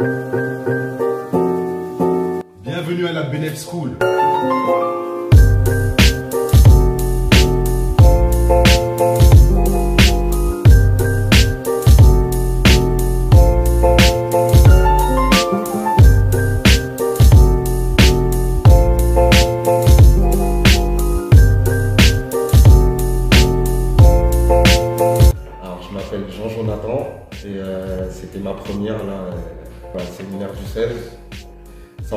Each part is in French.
Bienvenue à la Benef School. Alors, je m'appelle Jean-Jonathan et c'était ma première là, séminaire du 16. Ça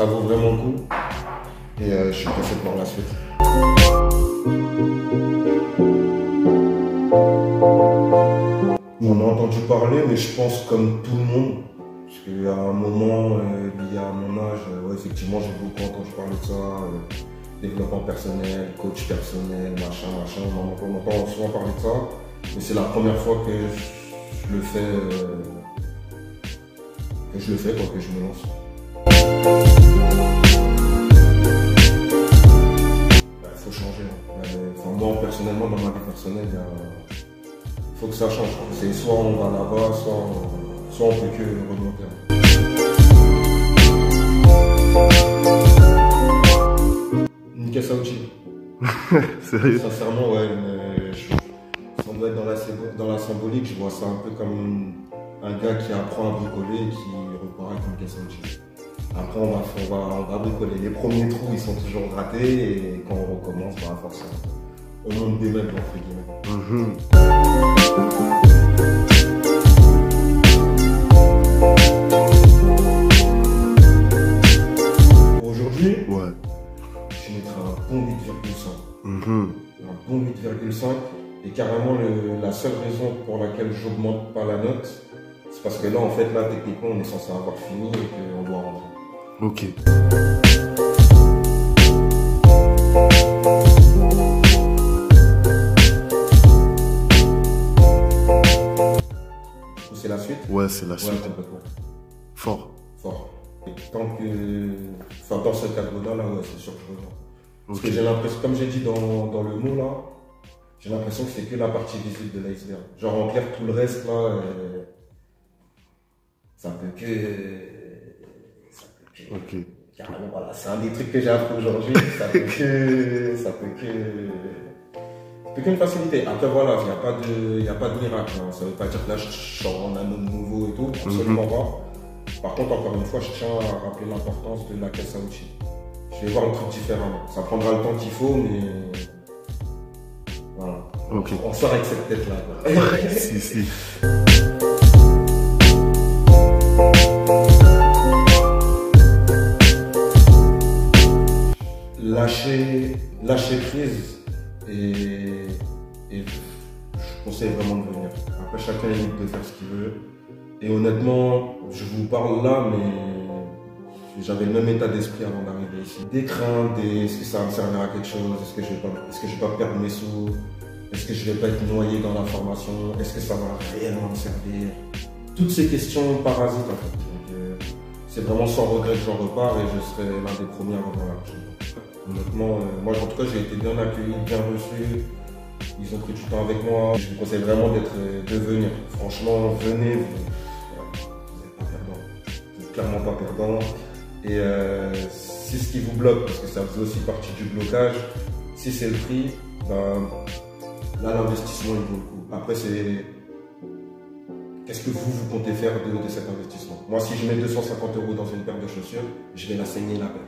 vaut vraiment le coup et je suis pressé de voir la suite. On a entendu parler, mais je pense comme tout le monde, parce qu'à un moment, lié à mon âge, effectivement, j'ai beaucoup entendu parler de ça, développement personnel, coach personnel, machin, on entend souvent parler de ça, mais c'est la première fois que je le fais, que je me lance. Il faut changer. Enfin, moi, personnellement, dans ma vie personnelle, il faut que ça change. C'est soit on va là-bas, soit on peut que remonter. Nickel Saouchi. Sérieux? Sincèrement, ouais, mais ça doit être dans la symbolique. Je vois ça un peu comme un gars qui apprend à bricoler et qui repart avec Nickel Saouchi. Après, on va bricoler. Les premiers trous, ils sont toujours grattés et quand on recommence, forcément, on monte des meubles, entre guillemets. Aujourd'hui, Ouais. je mettrai un bon 8,5. Un bon 8,5. Et carrément, la seule raison pour laquelle j'augmente pas la note, c'est parce que là, en fait, techniquement, on est censé avoir fini et qu'on doit rentrer. Ok. C'est la suite? Ouais, c'est la suite. Ouais, complètement. Fort. Fort. Et tant que. Enfin, dans ce cadre-là, ouais, c'est sûr que je reviens. Parce Ok. que j'ai l'impression, comme j'ai dit dans le mot là, j'ai l'impression que c'est que la partie visible de l'iceberg. Genre en clair, tout le reste là, ça peut que. Ok. Carrément, voilà, c'est un des trucs que j'ai appris aujourd'hui. Ça peut qu'une facilité. Après, voilà, il n'y a pas de miracle. Hein. Ça ne veut pas dire que là, je sors en anneau nouveau et tout. Absolument pas. Par contre, encore une fois, je tiens à rappeler l'importance de la caisse à outils. Je vais voir le truc différemment. Ça prendra le temps qu'il faut, mais. Voilà. Ok. On sort avec cette tête-là. Si. Lâcher prise et je conseille vraiment de venir. Après, chacun est libre de faire ce qu'il veut. Et honnêtement, je vous parle là, mais j'avais le même état d'esprit avant d'arriver ici. Des craintes, est-ce que ça va me servir à quelque chose? Est-ce que je vais pas perdre mes sous? Est-ce que je vais pas être noyé dans la formation? Est-ce que ça va réellement me servir? Toutes ces questions parasites en fait. Donc, c'est vraiment sans regret que j'en repars et je serai l'un des premiers à revenir là. Honnêtement, moi en tout cas j'ai été bien accueilli, bien reçu. Ils ont pris du temps avec moi. Je vous conseille vraiment de venir. Franchement, venez, vous n'êtes pas perdant. Vous n'êtes clairement pas perdant. Et si ce qui vous bloque, parce que ça faisait aussi partie du blocage, si c'est le prix, là l'investissement il vaut le coup. Après c'est qu'est-ce que vous comptez faire de cet investissement? Moi si je mets 250 € dans une paire de chaussures, je vais la saigner la paire.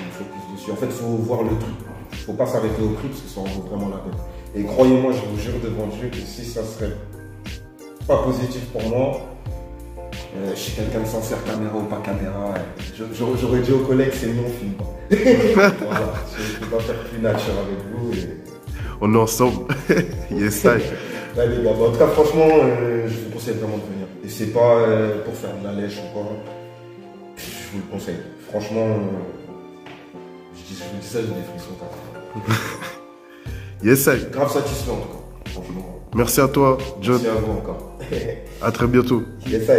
Il faut plus dessus. En fait, il faut voir le truc. Il ne faut pas s'arrêter au prix parce que ça en vaut vraiment la peine. Et croyez-moi, je vous jure devant Dieu que si ça serait pas positif pour moi, je suis quelqu'un de sincère, caméra ou pas caméra. J'aurais dit aux collègues, c'est non film. Voilà, je ne peux pas faire plus nature avec vous. Et... On est ensemble. Yes, ça. Là, les gars, en tout cas, franchement, je vous conseille vraiment de venir. Et c'est pas pour faire de la lèche ou quoi. Je vous le conseille. Franchement, je vous dis ça, j'ai des frissons. Yes, ça. Grave satisfait en tout cas, franchement. Merci à toi, John. Merci à vous encore. À très bientôt. Yes, ça.